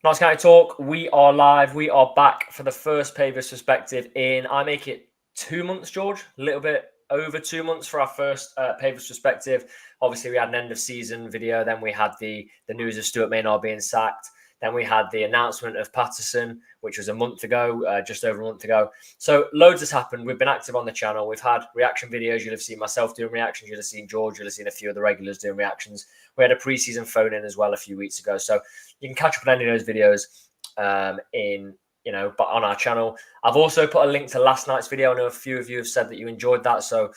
Notts County Talk, we are live. We are back for the first Pavis Perspective in, I make it 2 months, George. A little bit over 2 months for our first Pavis Perspective. Obviously, we had an end of season video. Then we had the news of Stuart Maynard being sacked. Then we had the announcement of Patterson, which was a month ago, just over a month ago. So loads has happened. We've been active on the channel. We've had reaction videos. You'll have seen myself doing reactions. You'll have seen George. You'll have seen a few of the regulars doing reactions. We had a preseason phone in as well a few weeks ago. So you can catch up on any of those videos but on our channel. I've also put a link to last night's video. I know a few of you have said that you enjoyed that. So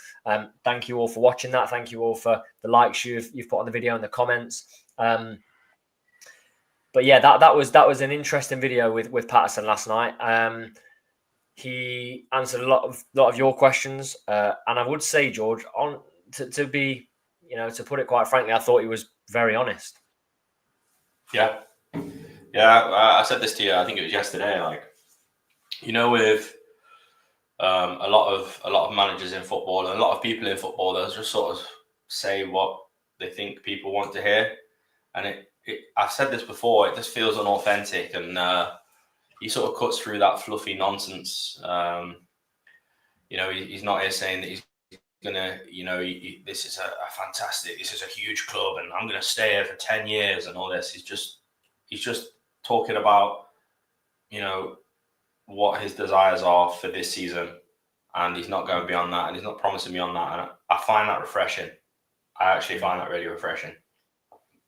thank you all for watching that. Thank you all for the likes you've put on the video and the comments. But yeah, that was an interesting video with Patterson last night. He answered a lot of your questions, and I would say, George, to put it quite frankly, I thought he was very honest. Yeah, I said this to you. I think it was yesterday. With a lot of managers in football and a lot of people in football, they'll just sort of say what they think people want to hear, and I've said this before. It just feels unauthentic, and he sort of cuts through that fluffy nonsense. He's not here saying that he's gonna, this is this is a huge club, and I'm gonna stay here for 10 years and all this. He's just talking about, what his desires are for this season, and he's not going beyond that, and he's not promising beyond that. And I find that refreshing. I actually find that really refreshing.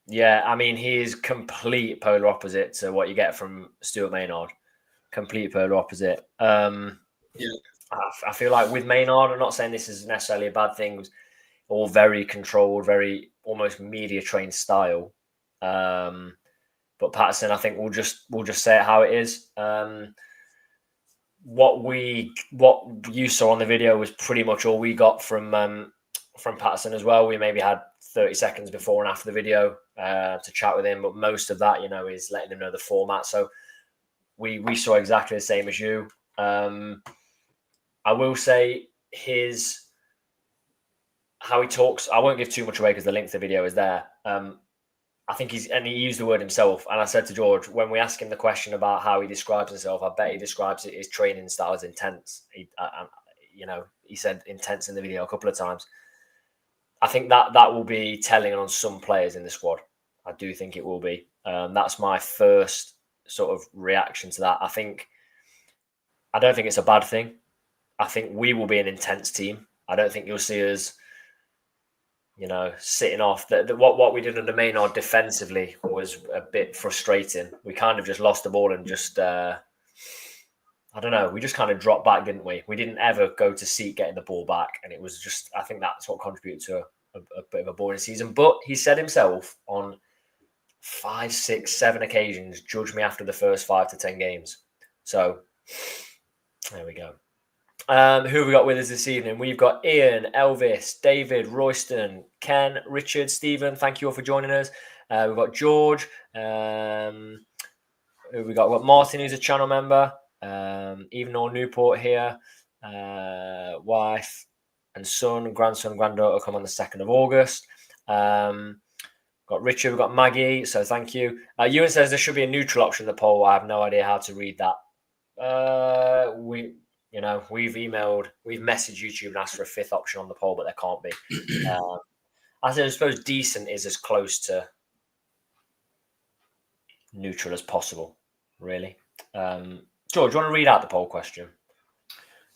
Yeah, I mean, he's complete polar opposite to what you get from Stuart Maynard. Complete polar opposite. I feel like with Maynard, I'm not saying this is necessarily a bad thing. It was all very controlled, very almost media trained style. But Patterson, I think we'll just say it how it is. What you saw on the video was pretty much all we got from Patterson as well. We maybe had 30 seconds before and after the video to chat with him, but most of that, is letting him know the format. So we saw exactly the same as you. I will say how he talks. I won't give too much away because the link to the video is there. I think he used the word himself. And I said to George, when we ask him the question about how he describes himself, I bet he describes his training style as intense. He said intense in the video a couple of times. I think that will be telling on some players in the squad. I do think it will be. That's my first sort of reaction to that. I don't think it's a bad thing. I think we will be an intense team. I don't think you'll see us, sitting off. What we did under Maynard defensively was a bit frustrating. We kind of just lost the ball and just, I don't know, we just kind of dropped back, didn't we? We didn't ever go to seek getting the ball back. And it was just, I think that's what contributed to a bit of a boring season. But he said himself on 5, 6, 7 occasions, judge me after the first 5 to 10 games. So there we go. Who have we got with us this evening? We've got Ian, Elvis, David, Royston, Ken, Richard, Stephen. Thank you all for joining us. We've got George. Who we got? We've got Martin, who's a channel member. Even all Newport here. Wife and son, grandson, granddaughter come on the 2nd of August. Got Richard, we've got Maggie. So thank you. Ewan says there should be a neutral option in the poll. I have no idea how to read that. We've messaged YouTube and asked for a 5th option on the poll, but there can't be. I suppose decent is as close to neutral as possible, really. George, do you want to read out the poll question?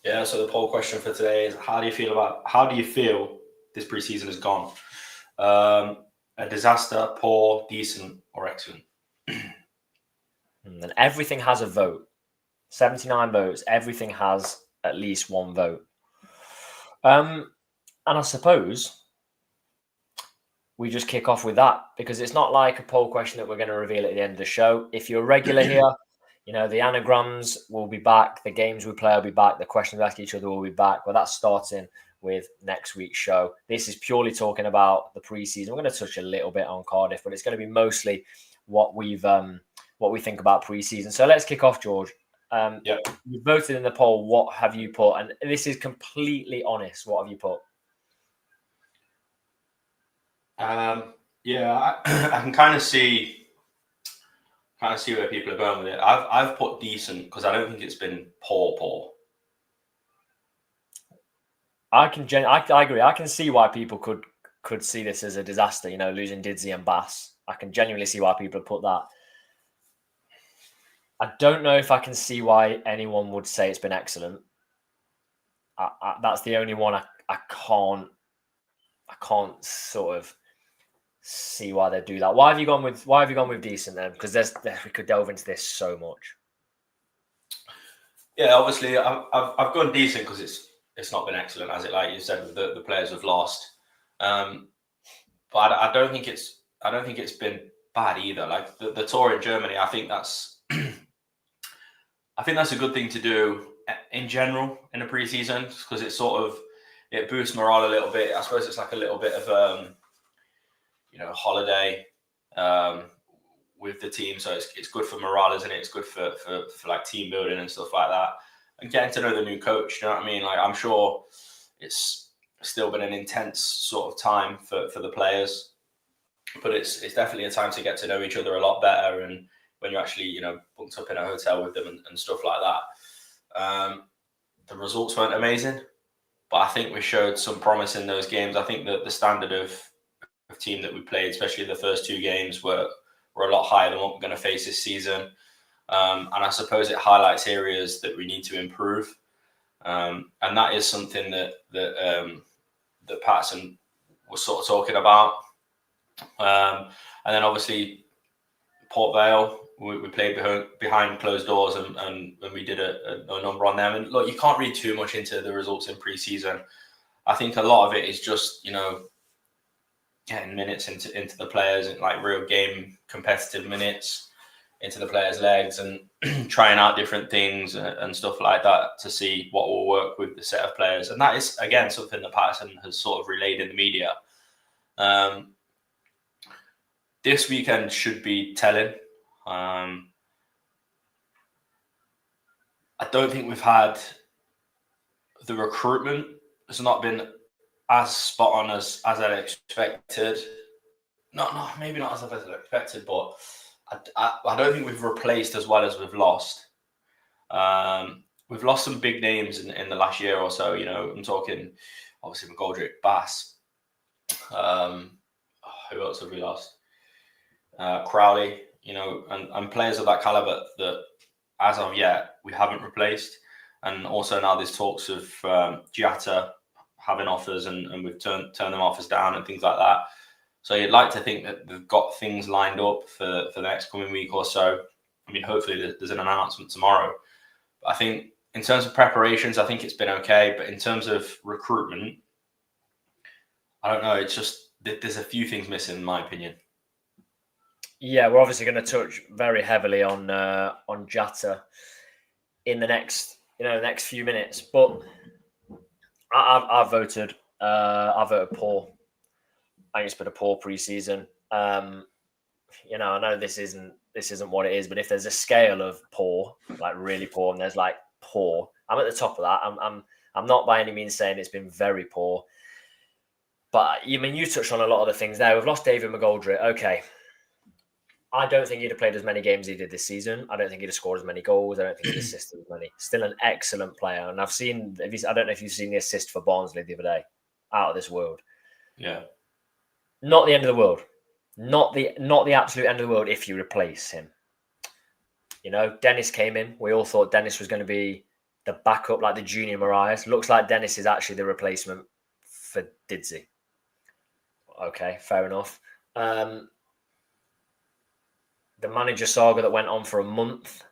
Yeah, so the poll question for today is: how do you feel this preseason has gone? A disaster, poor, decent, or excellent? And everything has a vote. 79 votes. Everything has at least one vote. And I suppose we just kick off with that, because it's not like a poll question that we're going to reveal at the end of the show. If you're a regular here, the anagrams will be back. The games we play will be back. The questions we ask each other will be back. But that's starting with next week's show. This is purely talking about the preseason. We're going to touch a little bit on Cardiff, but it's going to be mostly what we think about preseason. So let's kick off, George. You voted in the poll. What have you put? And this is completely honest. What have you put? I can kind of see trying to see where people are going with it. I've put decent because I don't think it's been poor. I agree. I can see why people could see this as a disaster. You know, losing Didsey and Bass. I can genuinely see why people have put that. I don't know if I can see why anyone would say it's been excellent. That's the only one I can't sort of see why they do that. Why have you gone with decent then? Because we could delve into this so much. Yeah, obviously I've gone decent because it's not been excellent, as it like you said, the players have lost. But I don't think it's been bad either. Like the tour in Germany, I think that's a good thing to do in general in a preseason because it boosts morale a little bit. I suppose it's like a little bit of holiday with the team, so it's good for morale, isn't it? It's good for like team building and stuff like that, and getting to know the new coach. You know what I mean? Like I'm sure it's still been an intense sort of time for the players, but it's definitely a time to get to know each other a lot better. And when you actually bunked up in a hotel with them and stuff like that, the results weren't amazing, but I think we showed some promise in those games. I think that the standard of team that we played, especially the first two games, were a lot higher than what we're going to face this season. And I suppose it highlights areas that we need to improve. And that is something that Patterson was sort of talking about. And then obviously Port Vale, we played behind closed doors and we did a number on them. And look, you can't read too much into the results in pre-season. I think a lot of it is just, getting minutes into the players and like real game competitive minutes into the players' legs and trying out different things and stuff like that to see what will work with the set of players. And that is, again, something that Patterson has sort of relayed in the media. This weekend should be telling. I don't think we've had the recruitment has not been as spot on as I'd expected. Maybe not as I'd expected, but I don't think we've replaced as well as we've lost. We've lost some big names in the last year or so. I'm talking obviously McGoldrick, Bass. Who else have we lost? Crowley. And players of that caliber that, as of yet, we haven't replaced. And also now there's talks of Jatta having offers and we've turned them offers down and things like that. So you'd like to think that they've got things lined up for the next coming week or so. I mean, hopefully there's an announcement tomorrow. But I think in terms of preparations, I think it's been okay. But in terms of recruitment, I don't know. It's just there's a few things missing, in my opinion. Yeah, we're obviously going to touch very heavily on Jatta in the next few minutes. But I voted poor. I think it's been a poor preseason. I know this isn't what it is, but if there's a scale of poor, like really poor, and there's like poor, I'm at the top of that. I'm not by any means saying it's been very poor, but you touched on a lot of the things there. We've lost David McGoldrick. Okay, I don't think he'd have played as many games as he did this season. I don't think he'd have scored as many goals. I don't think he'd assisted as many. Still an excellent player, and I don't know if you've seen the assist for Barnsley the other day, out of this world. Yeah. Not the end of the world. Not the absolute end of the world if you replace him. Dennis came in. We all thought Dennis was going to be the backup, like the junior Marias. Looks like Dennis is actually the replacement for Didsey. Okay, fair enough. The manager saga that went on for a month.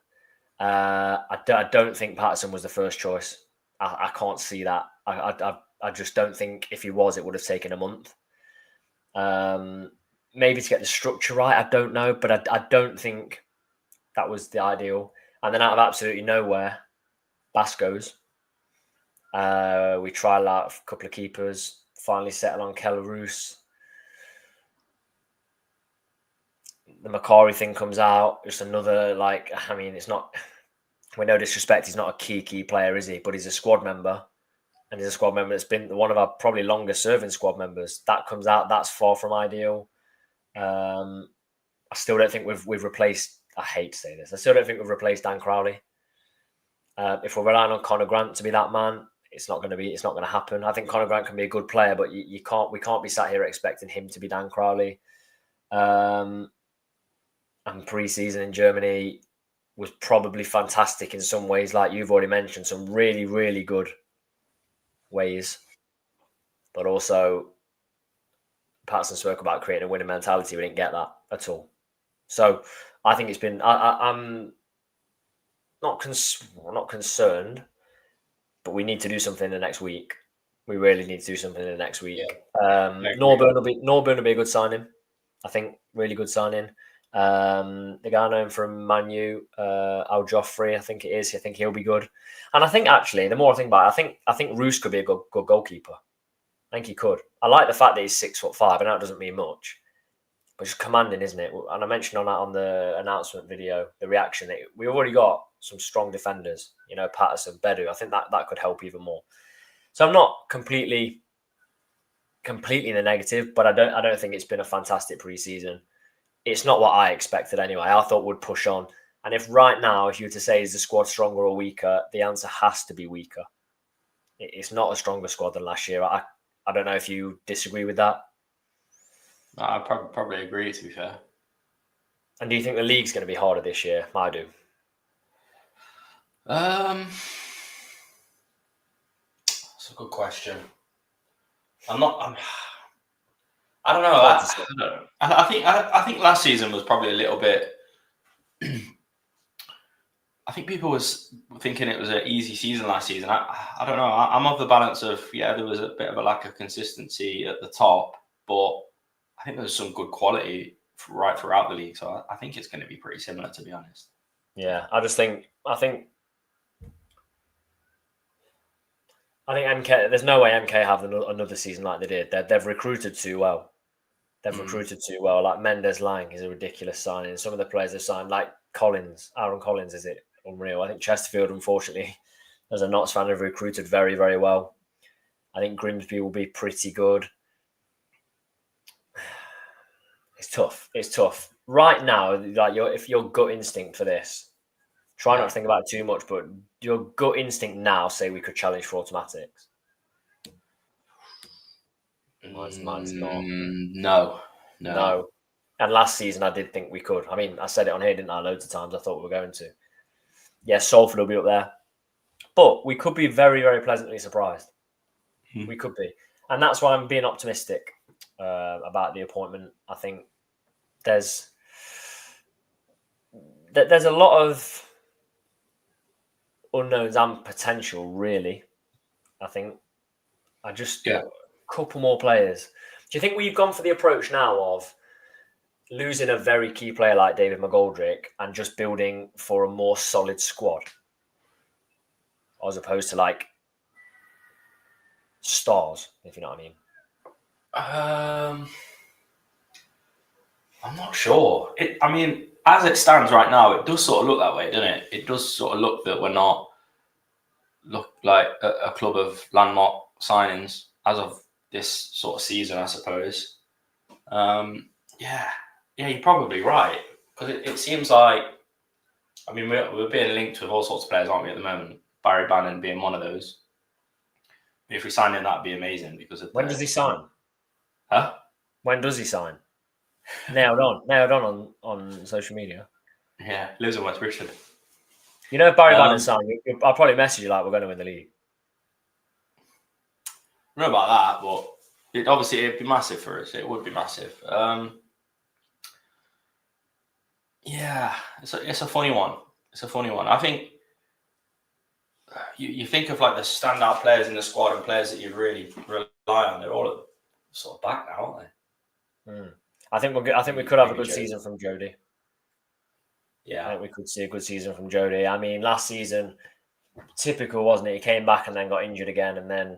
I don't think Patterson was the first choice. I can't see that. I just don't think if he was, it would have taken a month. Maybe to get the structure right, I don't know, but I don't think that was the ideal. And then out of absolutely nowhere, Bass goes. We tried out a couple of keepers, finally settle on Keller-Roos. The Macari thing comes out. Just another, it's not, with no disrespect, he's not a key player, is he? But he's a squad member. And he's a squad member that's been one of our probably longest serving squad members. That comes out. That's far from ideal. I I still don't think we've replaced. I hate to say this. I still don't think we've replaced Dan Crowley. If we're relying on Conor Grant to be that man, it's not going to happen. I think Conor Grant can be a good player, but we can't be sat here expecting him to be Dan Crowley. And pre-season in Germany was probably fantastic in some ways, like you've already mentioned, some really, really good ways. But also, Patterson spoke about creating a winning mentality. We didn't get that at all. So I think it's been. I'm not concerned, but we need to do something in the next week. We really need to do something in the next week. Norburn will be a good signing. I think really good signing. The guy known from Man U, Al Joffrey, I think it is. I think he'll be good. And I think actually, the more I think about it, I think Roos could be a good goalkeeper. I think he could. I like the fact that he's 6'5", and that doesn't mean much, but it's commanding, isn't it? And I mentioned on that on the announcement video, the reaction that we already got some strong defenders. You know, Patterson, Bedu. I think that could help even more. So I'm not completely in the negative, but I don't think it's been a fantastic preseason. It's not what I expected anyway. I thought we'd push on. And if right now, if you were to say, is the squad stronger or weaker, the answer has to be weaker. It's not a stronger squad than last year. I don't know if you disagree with that. I probably agree, to be fair. And do you think the league's going to be harder this year? I do. That's a good question. I don't know. I think last season was probably a little bit. I think people was thinking it was an easy season last season. I don't know. I'm of the balance of there was a bit of a lack of consistency at the top, but I think there's some good quality right throughout the league. So I think it's going to be pretty similar, to be honest. Yeah, I think MK. There's no way MK have another season like they did. They've recruited too well. Like Mendes Lang is a ridiculous signing. Some of the players they've signed, like Aaron Collins, is it unreal? I think Chesterfield, unfortunately, as a Notts fan, have recruited very, very well. I think Grimsby will be pretty good. It's tough. Right now, like if your gut instinct for this, try not to think about it too much, but your gut instinct now say we could challenge for automatics. Mine's not. No. And last season I did think we could. I mean, I said it on here, didn't I? Loads of times I thought we were going to. Yeah, Salford will be up there. But we could be very, very pleasantly surprised. We could be. And that's why I'm being optimistic about the appointment. I think there's a lot of unknowns and potential, really. I think a couple more players. Do you think we've gone for the approach now of losing a very key player like David McGoldrick and just building for a more solid squad, as opposed to like stars, if you know what I mean? I'm not sure. As it stands right now, it does sort of look that way, doesn't it? It does sort of look that we're not like a club of landmark signings as of this sort of season, I suppose. Yeah, you're probably right. Because it seems like, we're being linked with all sorts of players, aren't we, at the moment? Barry Bannon being one of those. If we sign in, that'd be amazing. When does he sign? Huh? When does he sign? Nailed on social media. Yeah, lives in West Richmond. You know, if Barry Bannon signed, I'll probably message you like we're going to win the league. I don't know about that, but it'd be massive for us. It would be massive. Yeah, it's a funny one. I think you think of like the standout players in the squad and players that you really rely on. They're all sort of back now, aren't they? I think we could have a good season from Jody. Yeah, I think we could see a good season from Jody. I mean, last season, typical, wasn't it? He came back and then got injured again, and then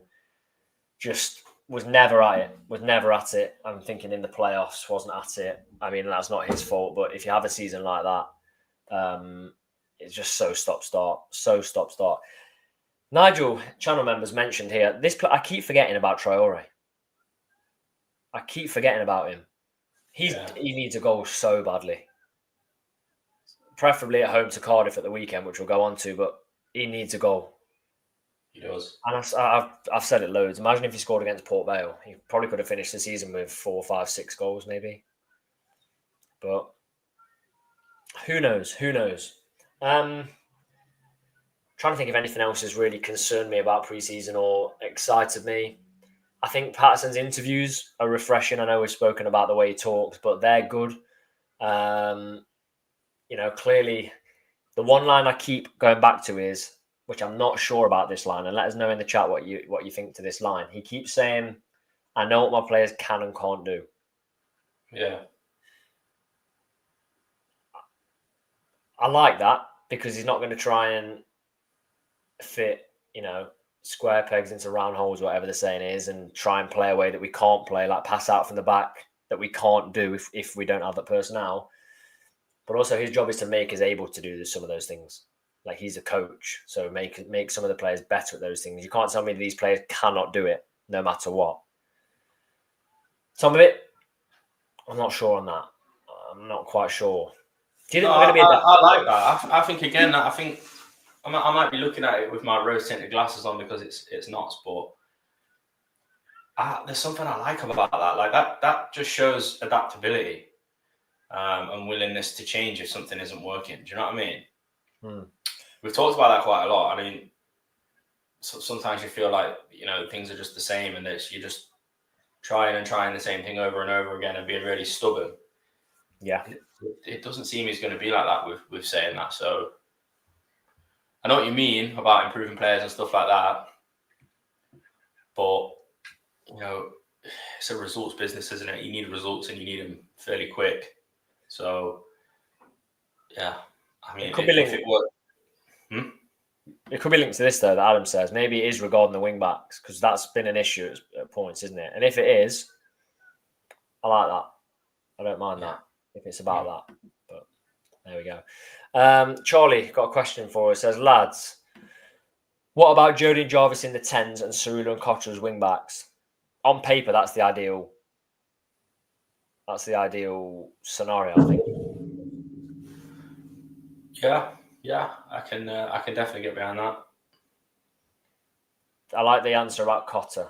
just was never at it. I'm thinking in the playoffs, wasn't at it. I mean, that's not his fault, but if you have a season like that, it's just so stop-start. Nigel, channel members mentioned here, I keep forgetting about Traore. I keep forgetting about him. He needs a goal so badly. Preferably at home to Cardiff at the weekend, which we'll go on to, but he needs a goal. He does. And I've said it loads. Imagine if he scored against Port Vale. He probably could have finished the season with 4, 5, 6 goals, maybe. But who knows? Who knows? Trying to think if anything else has really concerned me about preseason or excited me. I think Patterson's interviews are refreshing. I know we've spoken about the way he talks, but they're good. Clearly, the one line I keep going back to is, which I'm not sure about this line, and let us know in the chat what you think to this line. He keeps saying, "I know what my players can and can't do." Yeah. I like that because he's not going to try and fit, square pegs into round holes, whatever the saying is, and try and play a way that we can't play, like pass out from the back that we can't do if we don't have that personnel. But also his job is to make us able to do some of those things. Like he's a coach, so make some of the players better at those things. You can't tell me that these players cannot do it no matter what. Some of it, I'm not sure on that. I'm not quite sure. Do you think we're going to be? I like that. I think again. I think I might be looking at it with my rose-tinted glasses on because it's not, but there's something I like about that. Like that just shows adaptability and willingness to change if something isn't working. Do you know what I mean? We've talked about that quite a lot. I mean, sometimes you feel like things are just the same, and you're just trying the same thing over and over again and being really stubborn. Yeah, it doesn't seem he's going to be like that with saying that. So I know what you mean about improving players and stuff like that, but it's a results business, isn't it? You need results and you need them fairly quick. So yeah, I mean, if it works. It could be linked to this, though, that Adam says. Maybe it is regarding the wing-backs, because that's been an issue at points, isn't it? And if it is, I like that. I don't mind that, if it's about that. But there we go. Charlie got a question for us. Says, lads, what about Jody and Jarvis in the 10s and Cerullo and Cotter as wing-backs? On paper, that's the ideal scenario, I think. Yeah, I can definitely get behind that. I like the answer about Cotter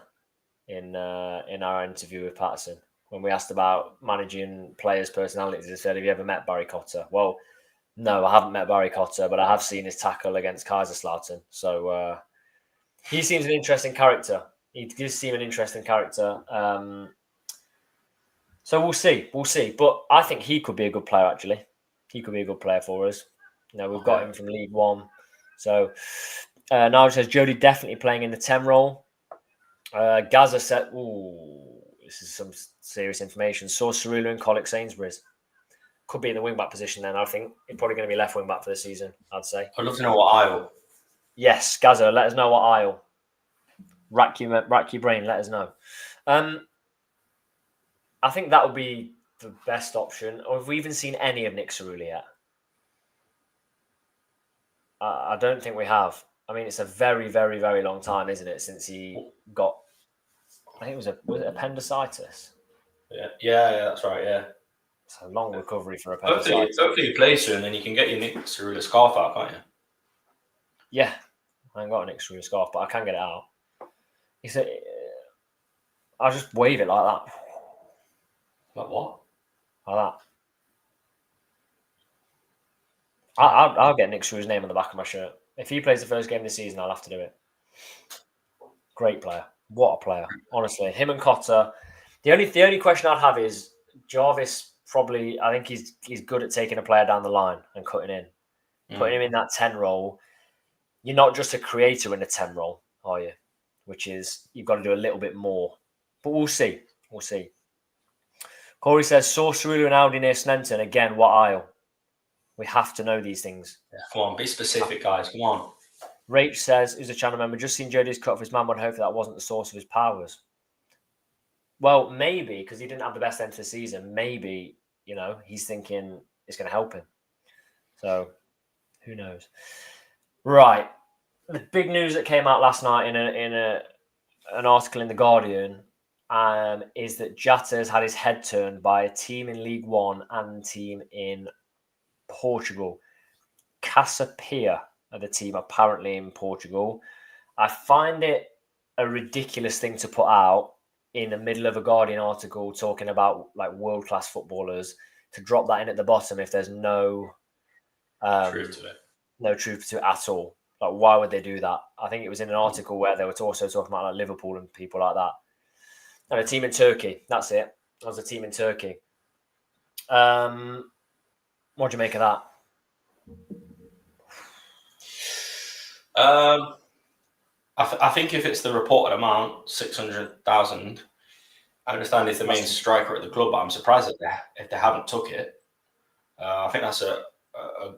in our interview with Patterson when we asked about managing players' personalities. He said, "Have you ever met Barry Cotter?" Well, no, I haven't met Barry Cotter, but I have seen his tackle against Kaiserslautern. So he seems an interesting character. He does seem an interesting character. So we'll see. But I think he could be a good player, actually. He could be a good player for us. We've got him from League One. So Nigel says, Jody definitely playing in the 10 role. Gaza said, this is some serious information. Saw Cerullo and Collick Sainsbury's. Could be in the wing-back position then. I think he's probably going to be left wing-back for the season, I'd say. I'd love to know what aisle. Yes, Gaza, let us know what aisle. Rack your brain, let us know. I think that would be the best option. Or have we even seen any of Nick Cerullo yet? I don't think we have. I mean, it's a very, very, very long time, isn't it, since he got, I think was it appendicitis? Yeah, that's right, yeah. It's a long recovery for appendicitis. Hopefully you play soon, then you can get your Nick Cerullo scarf out, can't you? Yeah. I ain't got a Nick Cerullo scarf, but I can get it out. He said, I'll just wave it like that. Like what? Like that. I'll get Nick Cerullo's name on the back of my shirt. If he plays the first game of the season, I'll have to do it. Great player. What a player. Honestly. Him and Cotter. The only question I'd have is Jarvis probably, I think he's good at taking a player down the line and cutting in. Putting him in that 10 role. You're not just a creator in a 10 role, are you? Which is, you've got to do a little bit more. But we'll see. Corey says, saw Cerullo and Audi near Snenton. Again, what aisle? We have to know these things. Yeah, come on, be specific, guys. Come on. Rach says, who's a channel member, just seen Jody's cut off his man, but hopefully that wasn't the source of his powers. Well, maybe, because he didn't have the best end to the season. Maybe, he's thinking it's going to help him. So, who knows? Right. The big news that came out last night in an article in The Guardian is that Jatta has had his head turned by a team in League One and a team in Portugal. Casapia are the team apparently in Portugal. I find it a ridiculous thing to put out in the middle of a Guardian article talking about like world-class footballers, to drop that in at the bottom if there's no truth to it. No truth to it at all. Like, why would they do that? I think it was in an article where they were also talking about like Liverpool and people like that. And a team in Turkey. That's it. That was a team in Turkey. What do you make of that? I think if it's the reported amount, 600,000, I understand he's the main striker at the club, but I'm surprised if they haven't took it. I think that's a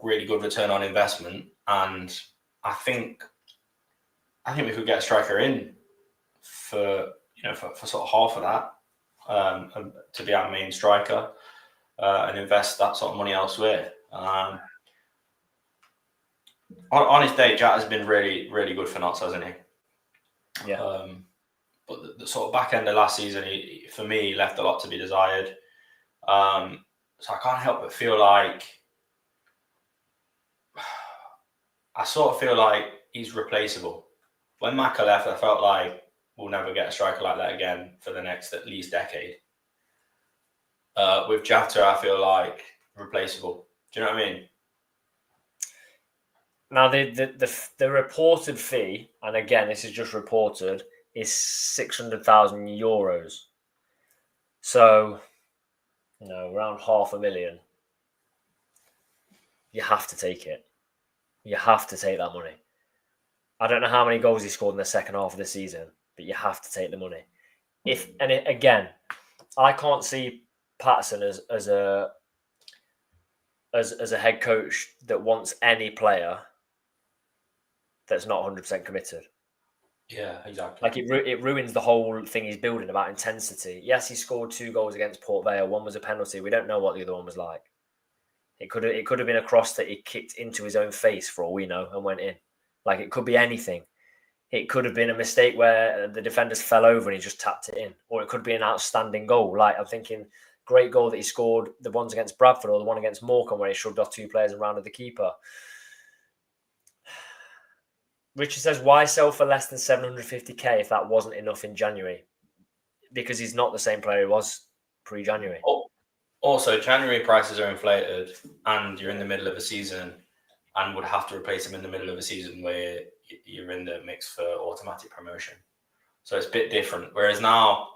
really good return on investment, and I think we could get a striker in for sort of half of that, to be our main striker, and invest that sort of money elsewhere. On his day, Jatta has been really, really good for Notts, hasn't he? Yeah. But the sort of back end of last season, for me, he left a lot to be desired. So I can't help but feel like he's replaceable. When Maka left, I felt like we'll never get a striker like that again for the next at least decade. With Jatta, I feel like replaceable. Do you know what I mean? Now, the reported fee, and again, this is just reported, is 600,000 euros. So, around 500,000. You have to take it. You have to take that money. I don't know how many goals he scored in the second half of the season, but you have to take the money. Again, I can't see Patterson as a head coach that wants any player that's not 100% committed. Yeah, exactly. Like, it ruins the whole thing he's building about intensity. Yes, he scored 2 goals against Port Vale. One was a penalty. We don't know what the other one was like. It could have been a cross that he kicked into his own face for all we know and went in. Like, it could be anything. It could have been a mistake where the defenders fell over and he just tapped it in. Or it could be an outstanding goal. Like, I'm thinking, great goal that he scored, the ones against Bradford or the one against Morecambe where he shrugged off 2 players and rounded the keeper. Richard says, why sell for less than 750k if that wasn't enough in January? Because he's not the same player he was pre-January. Also, January prices are inflated and you're in the middle of a season and would have to replace him in the middle of a season where you're in the mix for automatic promotion. So it's a bit different. Whereas now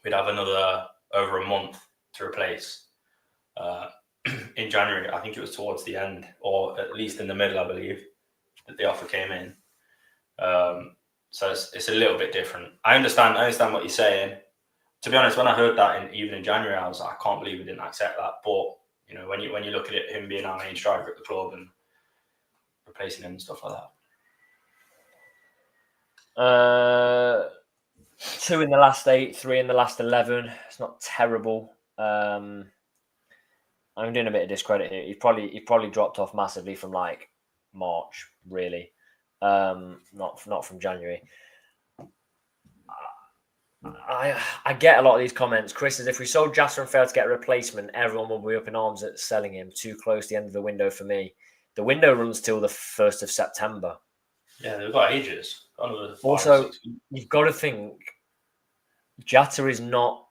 we'd have another over a month to replace. In January, I think it was towards the end, or at least in the middle, I believe, that the offer came in. So it's a little bit different. I understand what you're saying. To be honest, when I heard that even in January, I was like, I can't believe we didn't accept that. But when you look at it, him being our main striker at the club and replacing him and stuff like that. 2 in the last 8, 3 in the last 11. It's not terrible. I'm doing a bit of discredit here. He probably dropped off massively from like March, really. Not from January. I get a lot of these comments. Chris says, if we sold Jatta and failed to get a replacement, everyone will be up in arms at selling him. Too close to the end of the window for me. The window runs till the 1st of September. Yeah, they've got ages. Also, you've got to think, Jatta is not.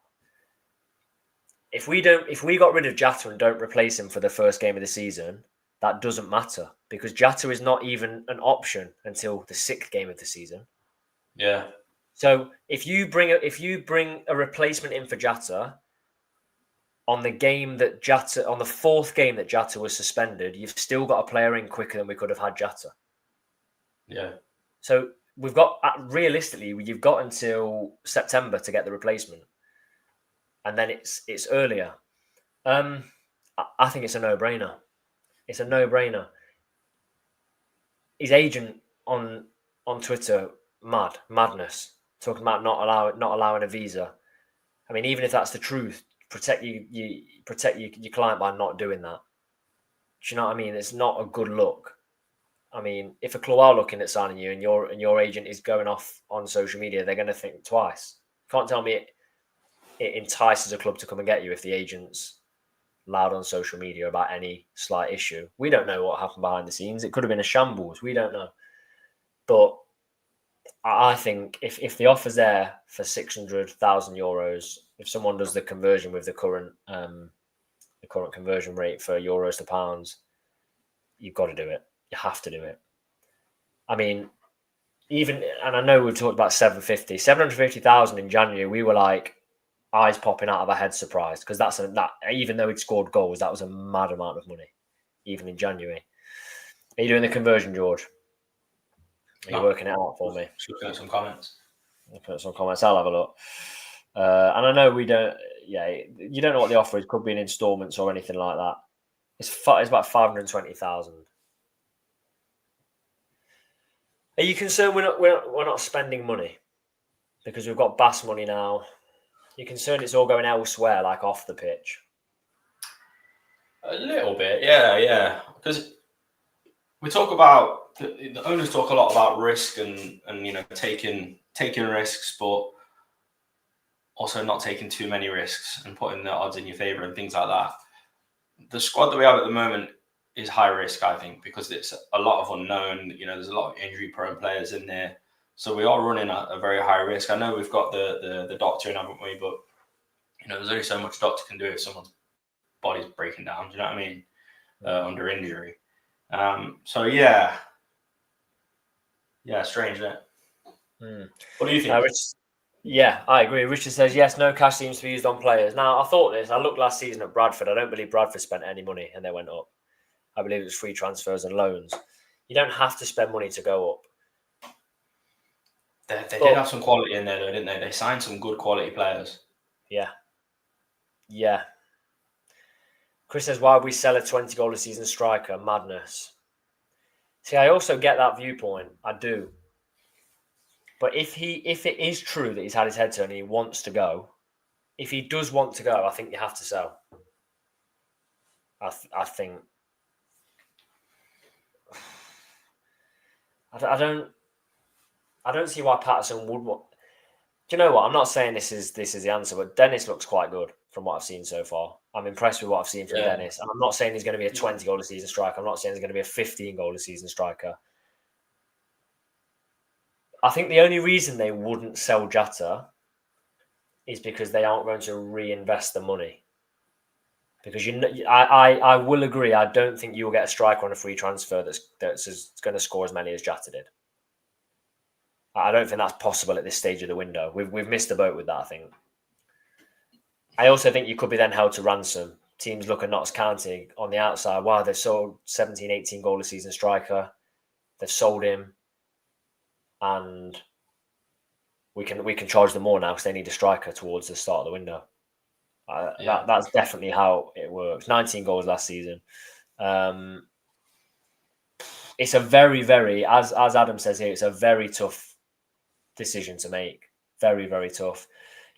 If we got rid of Jatta and don't replace him for the first game of the season, that doesn't matter because Jatta is not even an option until the 6th game of the season. Yeah. So if you bring a replacement in for Jatta on the 4th game that Jatta was suspended, you've still got a player in quicker than we could have had Jatta. Yeah. So we've got, realistically, you've got until September to get the replacement, and then it's earlier. I think it's a no-brainer. It's a no-brainer. His agent on Twitter, madness. Talking about not allowing a visa. I mean, even if that's the truth, protect your client by not doing that. Do you know what I mean? It's not a good look. I mean, if a club are looking at signing you and your agent is going off on social media, they're going to think twice Can't tell me it entices a club to come and get you if the agent's loud on social media about any slight issue. We don't know what happened behind the scenes. It could have been a shambles. We don't know. But I think if the offer's there for €600,000, if someone does the conversion with the current conversion rate for euros to pounds, you've got to do it. You have to do it. I mean, and I know we've talked about 750,000 in January. We were like eyes popping out of our heads, surprised, because that even though he'd scored goals, that was a mad amount of money, even in January. Are you doing the conversion, George? Are you working it out for me? Just looking at some comments. I'll put some comments. I'll have a look. And I know we don't. Yeah, you don't know what the offer is. Could be in instalments or anything like that. It's about 520,000. Are you concerned we're not spending money because we've got Bass money now? You're concerned it's all going elsewhere, like off the pitch? A little bit, yeah. Because we talk about the owners talk a lot about risk and taking risks, but also not taking too many risks and putting the odds in your favour and things like that. The squad that we have at the moment is high risk, I think, because it's a lot of unknown. There's a lot of injury-prone players in there, so we are running a very high risk. I know we've got the doctor in, haven't we? But there's only so much doctor can do if someone's body's breaking down. Do you know what I mean? Under injury. So yeah, strange, isn't it? What do you think? Yeah, I agree. Richard says, yes, no cash seems to be used on players. Now, I thought this. I looked last season at Bradford. I don't believe Bradford spent any money and they went up. I believe it was free transfers and loans. You don't have to spend money to go up. They did have some quality in there, though, didn't they? They signed some good quality players. Yeah. Chris says, why would we sell a 20-goal a season striker? Madness. See, I also get that viewpoint. I do. But if it is true that he's had his head turned and he wants to go, if he does want to go, I think you have to sell. I think. I don't see why Patterson would want. Do you know what? I'm not saying this is the answer, but Dennis looks quite good from what I've seen so far. I'm impressed with what I've seen from Dennis. And I'm not saying he's going to be a 20-goal a season striker. I'm not saying he's going to be a 15-goal a season striker. I think the only reason they wouldn't sell Jatta is because they aren't going to reinvest the money. Because I will agree, I don't think you will get a striker on a free transfer that's going to score as many as Jatta did. I don't think that's possible at this stage of the window. We've missed the boat with that, I think. I also think you could be then held to ransom. Teams look at Notts County on the outside. Wow, they've sold 17, 18 goal a season striker. They've sold him. And we can charge them more now because they need a striker towards the start of the window. That's definitely how it works. 19 goals last season. It's a very, very, as Adam says here, it's a very tough decision to make. Very, very tough.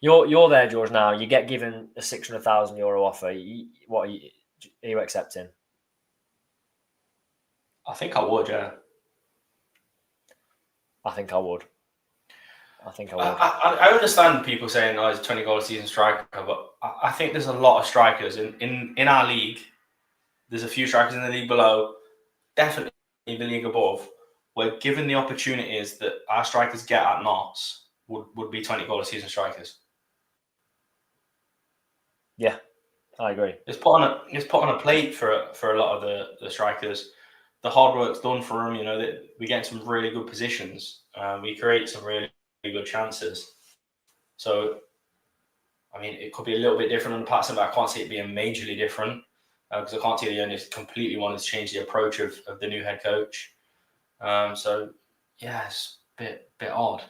You're there, George. Now you get given a €600,000 offer. What are you accepting? I think I would, yeah. I think I would. I understand people saying, he's a 20-goal a season striker, but I think there's a lot of strikers in our league. There's a few strikers in the league below, definitely in the league above, where given the opportunities that our strikers get at Notts would be 20-goal a season strikers. Yeah, I agree. It's put on a plate for a lot of the strikers. The hard work's done for them. We get some really good positions. We create some really good chances. So, I mean, it could be a little bit different on Patterson, but I can't see it being majorly different because I can't see the owners completely wanting to change the approach of the new head coach. So, yeah, it's a bit odd.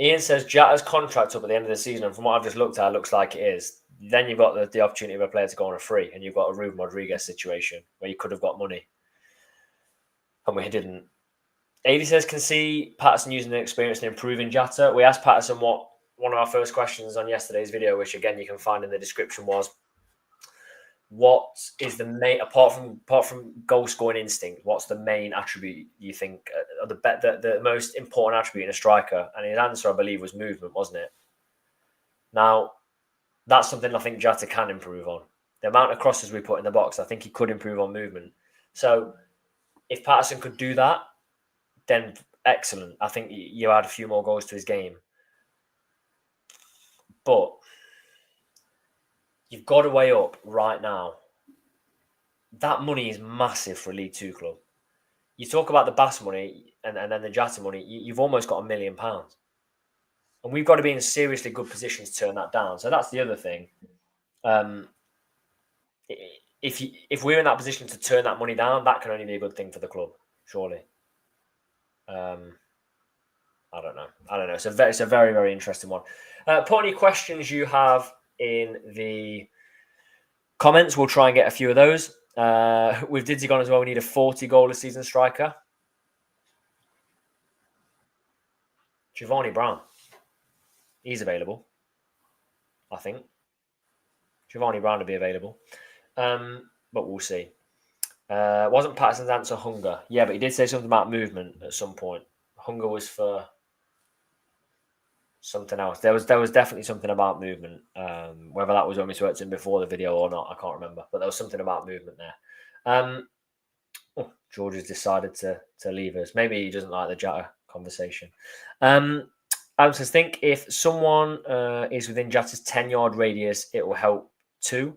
Ian says Jatta's contract up at the end of the season, and from what I've just looked at, it looks like it is. Then you've got the opportunity of a player to go on a free, and you've got a Ruben Rodriguez situation where you could have got money, and we didn't. Adi says, can see Patterson using the experience and improving Jatta. We asked Patterson what one of our first questions on yesterday's video, which again you can find in the description, was what is the main, apart from goal scoring instinct, what's the main attribute you think the most important attribute in a striker? And his answer, I believe, was movement, wasn't it? Now, that's something I think Jatta can improve on. The amount of crosses we put in the box, I think he could improve on movement. So if Patterson could do that, then excellent. I think you add a few more goals to his game. But you've got to weigh up right now. That money is massive for a League Two club. You talk about the Bass money and then the Jatta money, you've almost got £1 million. And we've got to be in a seriously good position to turn that down. So that's the other thing. If we're in that position to turn that money down, that can only be a good thing for the club, surely. I don't know. It's a very, very interesting one. Put any questions you have in the comments. We'll try and get a few of those. With Didzy gone as well, we need a 40-goal a season striker. Giovanni Brown. He's available, I think. Giovanni Brown will be available. But we'll see. Wasn't Patterson's answer hunger? Yeah, but he did say something about movement at some point. Hunger was for something else. There was definitely something about movement. Whether that was when we spoke to him before the video or not, I can't remember. But there was something about movement there. George has decided to leave us. Maybe he doesn't like the Jatta conversation. Adam says, think if someone is within Jatta's 10-yard radius, it will help too.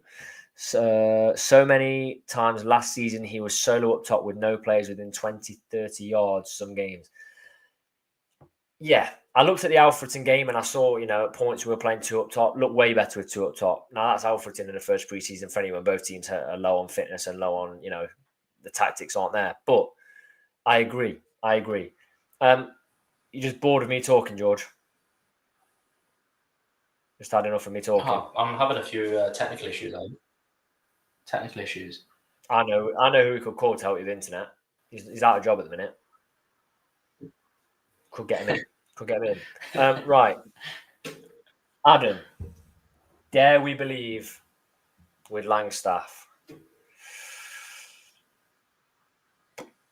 So many times last season, he was solo up top with no players within 20, 30 yards some games. Yeah, I looked at the Alfreton game and I saw, at points we were playing 2 up top. Looked way better with 2 up top. Now, that's Alfreton in the first preseason friendly when both teams are low on fitness and low on, the tactics aren't there. But I agree. You're just bored of me talking, George. Just had enough of me talking. I'm having a few technical issues. I know who we could call to help with the internet. He's out of job at the minute. Could get him in. Right. Adam, dare we believe with Langstaff?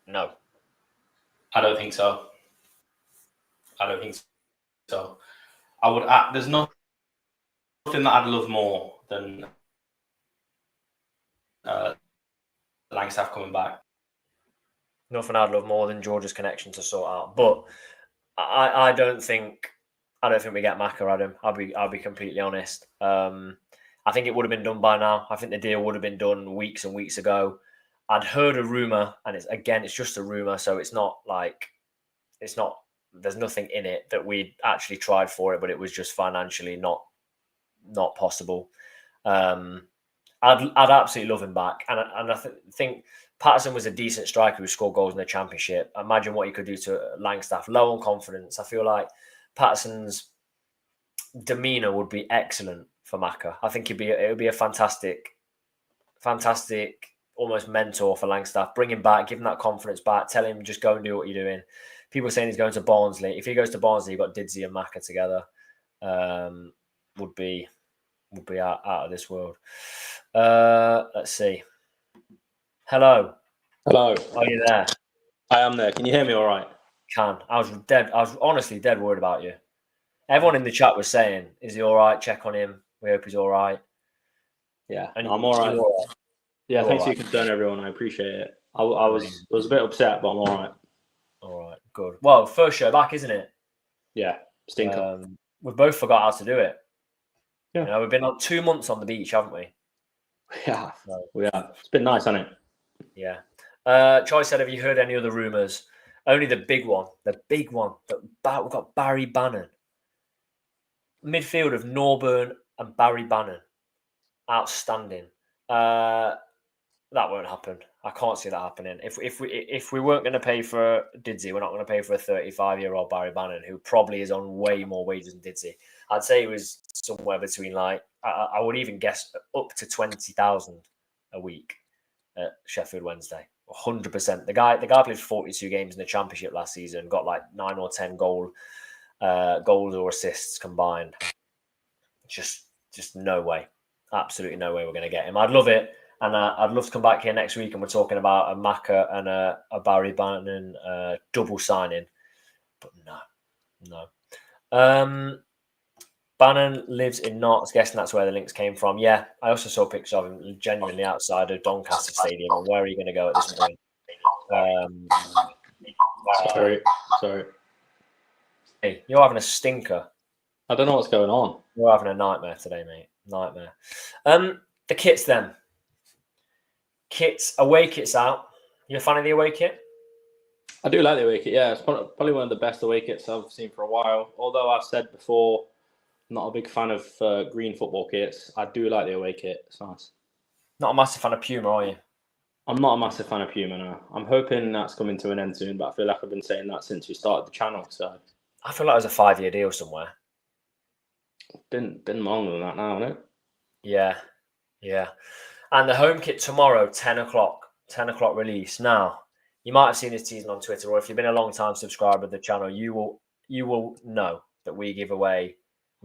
No. I don't think so. I would. There's nothing that I'd love more than Langstaff coming back. Nothing I'd love more than George's connection to sort out. But I don't think we get Macca, Adam. I'll be completely honest. I think it would have been done by now. I think the deal would have been done weeks and weeks ago. I'd heard a rumor, and it's just a rumor, so there's nothing in it that we'd actually tried for it, but it was just financially not possible. I'd absolutely love him back, and I think Patterson was a decent striker who scored goals in the Championship. Imagine what he could do to Langstaff. Low on confidence. I feel like Patterson's demeanour would be excellent for Macca. I think it would be a fantastic, almost mentor for Langstaff. Bring him back, give him that confidence back. Tell him just go and do what you're doing. People are saying he's going to Barnsley. If he goes to Barnsley, you've got Didzy and Macca together. Would be out of this world. Let's see. Hello. Are you there? I am there. Can you hear me all right? I was honestly dead worried about you. Everyone in the chat was saying, is he all right? Check on him. We hope he's all right. Yeah, and I'm all right. Yeah, thanks for your concern, everyone. I appreciate it. I was a bit upset, but I'm all right. All right, good. Well, first show back, isn't it? Yeah, stinker. We've both forgot how to do it. Yeah. We've been on 2 months on the beach, haven't we? Yeah, we are. It's been nice, hasn't it? Yeah. Choi said, have you heard any other rumours? Only the big one. We've got Barry Bannon. Midfield of Norburn and Barry Bannon. Outstanding. That won't happen. I can't see that happening. If we weren't going to pay for Didzy, we're not going to pay for a 35-year-old Barry Bannon who probably is on way more wages than Didzy. I'd say he was somewhere between I would even guess up to 20,000 a week at Sheffield Wednesday. 100%. The guy played 42 games in the Championship last season, got like 9 or 10 goals or assists combined. Just no way. Absolutely no way we're going to get him. I'd love it. And I'd love to come back here next week and we're talking about a Maka and a Barry Bannon double signing. But no. Bannon lives in Notts. Guessing that's where the links came from. Yeah, I also saw pictures of him genuinely outside of Doncaster Stadium. And where are you going to go at this point? Sorry. Hey, you're having a stinker. I don't know what's going on. You're having a nightmare today, mate. Nightmare. The kits then. Away kits out. You a fan of the away kit? I do like the away kit. Yeah, it's probably one of the best away kits I've seen for a while. Although I've said before, not a big fan of green football kits. I do like the away kit. It's nice. Not a massive fan of Puma, are you? I'm not a massive fan of Puma now. I'm hoping that's coming to an end soon, but I feel like I've been saying that since we started the channel. So I feel like it was a 5-year deal somewhere. Been longer than that now, hasn't it? Yeah. And the home kit tomorrow, 10 o'clock. 10 o'clock release. Now, you might have seen this teasing on Twitter, or if you've been a long time subscriber of the channel, you will know that we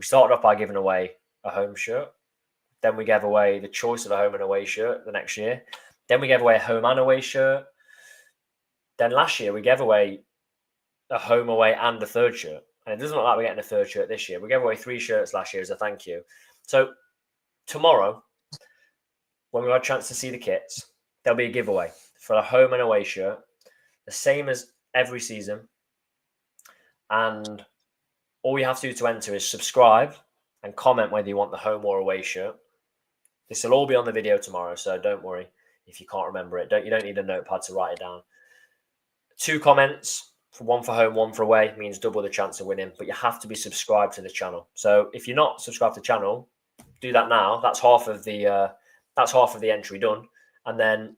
started off by giving away a home shirt. Then we gave away the choice of a home and away shirt the next year. Then we gave away a home and away shirt. Then last year we gave away a home, away, and a third shirt. And it doesn't look like we're getting a third shirt this year. We gave away 3 shirts last year as a thank you. So tomorrow, when we have a chance to see the kits, there'll be a giveaway for a home and away shirt, the same as every season. And all you have to do to enter is subscribe and comment whether you want the home or away shirt. This will all be on the video tomorrow, so don't worry if you can't remember it. You don't need a notepad to write it down. 2 comments, one for home, one for away, means double the chance of winning. But you have to be subscribed to the channel. So if you're not subscribed to the channel, do that now. That's half of the entry done, and then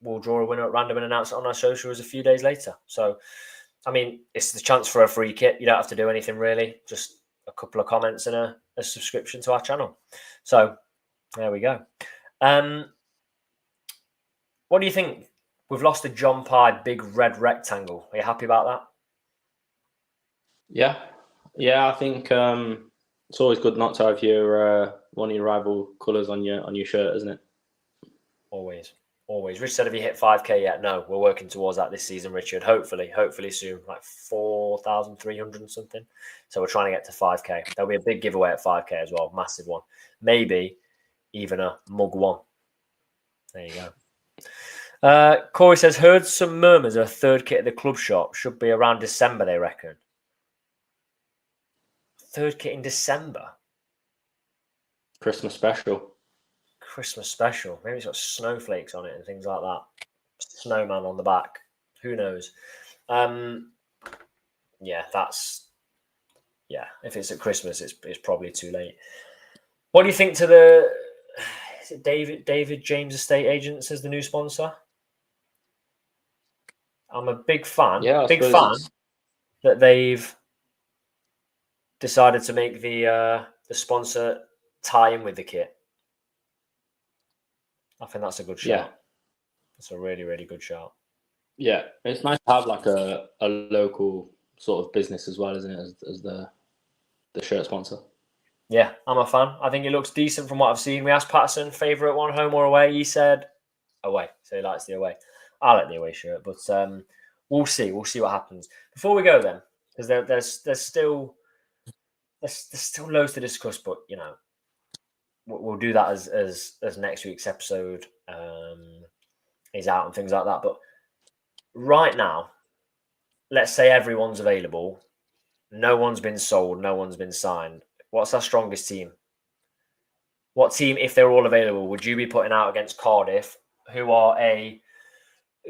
we'll draw a winner at random and announce it on our socials a few days later. So, I mean, it's the chance for a free kit. You don't have to do anything really, just a couple of comments and a subscription to our channel. So there we go. What do you think? We've lost a John Pye big red rectangle. Are you happy about that? Yeah. I think it's always good not to have your one of your rival colours on your shirt, isn't it? Always. Rich said, have you hit 5K yet? No, we're working towards that this season, Richard. Hopefully soon, like 4,300 and something. So we're trying to get to 5K. There'll be a big giveaway at 5K as well, massive one. Maybe even a mug one. There you go. Corey says, heard some murmurs of a third kit at the club shop. Should be around December, they reckon. Third kit in December? Christmas special. Maybe it's got snowflakes on it and things like that. Snowman on the back. Who knows? If it's at Christmas, it's probably too late. What do you think to the... Is it David James Estate Agents as the new sponsor? I'm a big fan. Yeah, that they've decided to make the sponsor tie in with the kit. I think that's a good shout. Yeah. It's a really, really good shout. Yeah, it's nice to have like a local sort of business as well, isn't it, as the shirt sponsor? Yeah, I'm a fan. I think it looks decent from what I've seen. We asked Patterson, favourite one, home or away? He said away. So he likes the away. I like the away shirt, but we'll see. We'll see what happens. Before we go then, because there's still loads to discuss, but you know, we'll do that as next week's episode is out and things like that. But right now, let's say everyone's available. No one's been sold. No one's been signed. What's our strongest team? What team, if they're all available, would you be putting out against Cardiff, who are a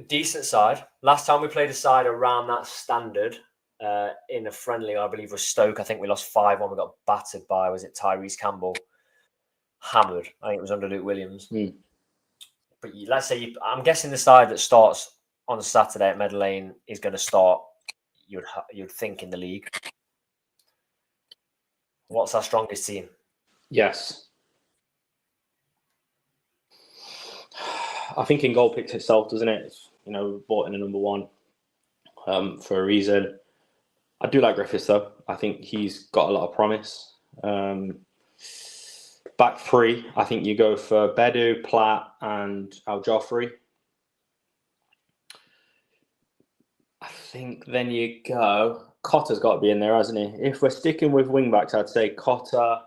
decent side? Last time we played a side around that standard in a friendly, I believe, was Stoke. I think we lost 5-1. We got battered by, was it Tyrese Campbell? Hammered. I think it was under Luke Williams. But let's say, I'm guessing the side that starts on Saturday at Meadow Lane is going to start, you'd think, in the league. What's our strongest team? Yes. I think in goal picks itself, doesn't it? It's, you know, we bought in a number one for a reason. I do like Griffiths, though. I think he's got a lot of promise. Back three, I think you go for Bedu, Platt, and Al Joffrey. I think then you go. Cotter's got to be in there, hasn't he? If we're sticking with wing backs, I'd say Cotter.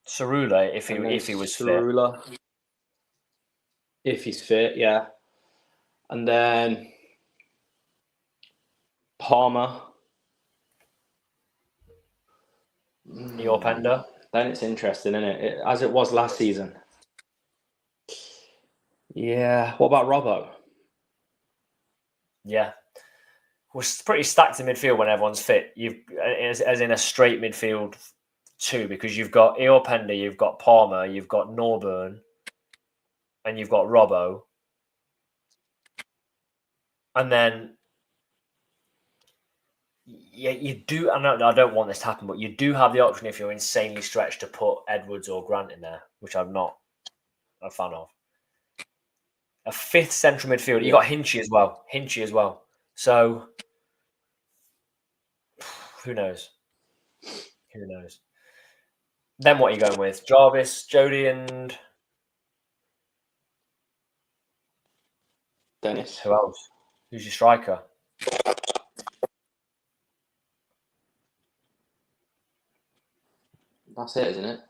Cerula, if he was Cerula. fit. If he's fit, yeah. And then Palmer. Iorpender. Then it's interesting, isn't it? As it was last season. Yeah. What about Robbo? Yeah. We're pretty stacked in midfield when everyone's fit. You've as in a straight midfield too, because you've got Iorpender, you've got Palmer, you've got Norburn, and you've got Robbo. And then yeah, you do. I don't want this to happen, but you do have the option if you're insanely stretched to put Edwards or Grant in there, which I'm not a fan of. A fifth central midfielder. You got Hinchy as well. So who knows? Then what are you going with? Jarvis, Jody, and Dennis. Who else? Who's your striker? That's it, isn't it?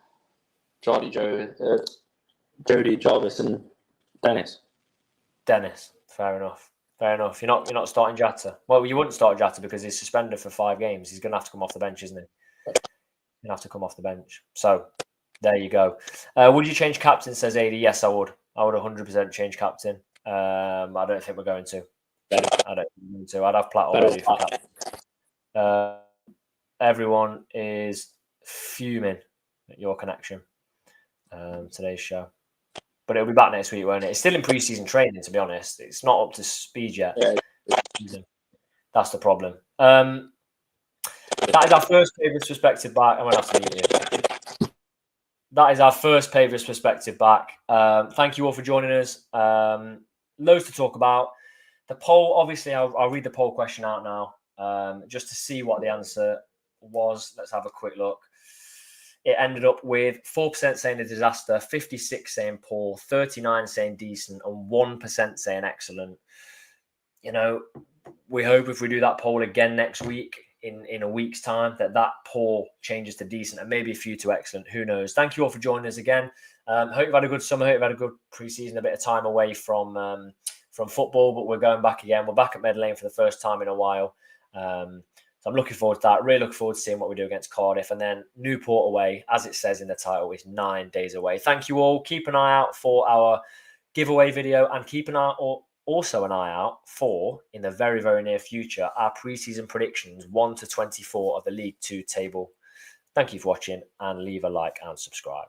Jody, Jarvis, and Dennis. Fair enough. You're not starting Jatta. Well, you wouldn't start Jatta because he's suspended for 5 games. He's going to have to come off the bench, isn't he? He's going to have to come off the bench. So there you go. Would you change captain? Says AD. Yes, I would. I would 100% change captain. I don't think we're going to. I don't think we're going to. I'd have Platt already for captain. Everyone is fuming at your connection. Today's show. But it'll be back next week, won't it? It's still in pre-season training, to be honest. It's not up to speed yet. Yeah. That's the problem. That is our first Pavis Perspective back. I'm going to have to leave you. That is our first Pavis Perspective back. Thank you all for joining us. Loads to talk about. The poll, obviously, I'll read the poll question out now just to see what the answer was. Let's have a quick look. It ended up with 4% saying a disaster, 56 saying poor, 39 saying decent, and 1% saying excellent. You know, we hope if we do that poll again next week, in a week's time, that poor changes to decent and maybe a few to excellent. Who knows? Thank you all for joining us again. Hope you've had a good summer. Hope you've had a good pre-season, a bit of time away from football, but we're going back again. We're back at Meadow Lane for the first time in a while. So I'm looking forward to that. Really looking forward to seeing what we do against Cardiff. And then Newport away, as it says in the title, is 9 days away. Thank you all. Keep an eye out for our giveaway video and keep an eye out for, in the very, very near future, our pre-season predictions 1 to 24 of the League 2 table. Thank you for watching and leave a like and subscribe.